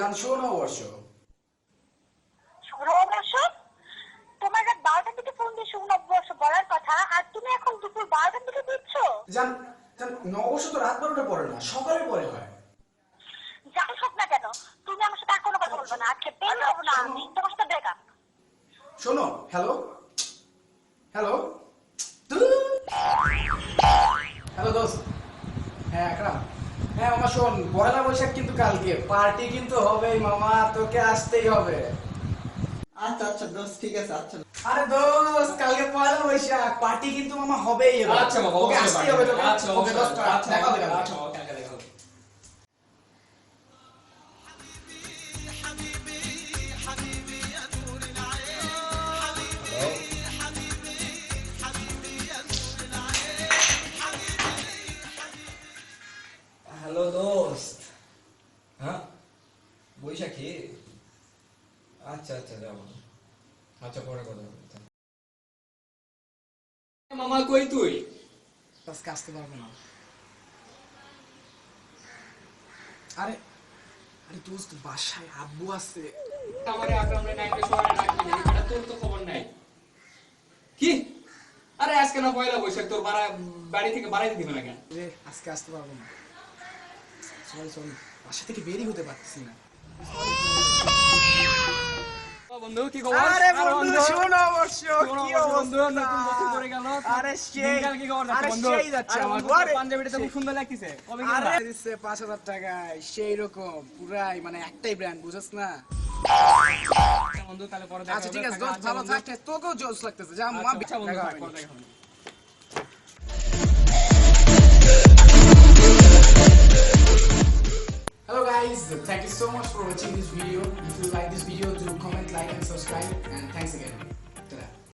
জান নববর্ষ। শুভ নববর্ষ? তোমার রাত 12টার দিকে ফোন দিয়ে শুভ নববর্ষ বলার কথা, আর তুমি এখন দুপুর 12টার দিকে দিচ্ছ। জান নববর্ষ তো রাত 12টা পরে না, সকালে পরে হয়। যাই হোক না কেন, তুমি আমার সাথে আর কোনো কথা বলবে না। আজকে বের হবো না আমি, তোমার সাথে ব্রেকআপ। শোনো, হ্যালো হ্যালো হ্যালো দোস্ত। হ্যাঁ আকরাম। হ্যাঁ মামা শোন, পয়লা বৈশাখ কিন্তু কালকে, পার্টি কিন্তু হবেই মামা, তোকে আসতেই হবে। আচ্ছা আচ্ছা দোস্ত, ঠিক আছে। আচ্ছা আরে দোস্ত, কালকে পয়লা বৈশাখ, পার্টি কিন্তু মামা হবেই এবার। আচ্ছা বাবা, ওকে আসতেই হবে তোকে। আচ্ছা ওকে দোস্ত, দেখা হবে কালকে। আচ্ছা কালকে দেখা হবে। হ্যালো দোস্ত। হ্যাঁ বৈশাখী? আচ্ছা আচ্ছা যাবো। আচ্ছা পরে কথা হবে। মামা কই তুই? আজকে আসতে পারবো না। আরে আরে দোস্ত, বাসায় আব্বু আছে। আমারে আকরামরে নাইটে শহরে রাখবি না, এটা তোর তো খবর নাই। কি? আরে আজকে না পয়লা বৈশাখ, তোর বাড়ি থেকে বাড়াইতে দিবে না কেন? রে আজকে আসতে পারবো না, সরি সরি, বাসা থেকে বেরই হতে পারছি না। বন্ধু কি খবর? আরে বন্ধু শুভ নববর্ষ, কি বন্ধু অবস্থা? নতুন বছর পড়ে গেল। আরে সেই, দিনকাল কি খবর যাচ্ছে আরে বন্ধু? সেই যাচ্ছে আরে বন্ধু। বন্ধু, আরে পাঞ্জাবিটা তো খুব সুন্দর লাগতেছে। কবে কিনলা? আরে দিচ্ছে 5,000 টাকায়, সেই রকম পুরাই মানে একটাই ব্র্যান্ড, বুঝছ না? বন্ধু তাহলে পরে দেখা আচ্ছা হবে। ঠিক আছে থাকা, দোস্ত, আচ্ছা ভালো বন্ধু। থাকিস, তোকেও জোস লাগতেছে, যা মা আচ্ছা বন্ধু, দেখা থাক, হবে। পরে দেখা হবে। Hello guys, thank you so much for watching this video. If you like this video, do comment, like and subscribe, and thanks again.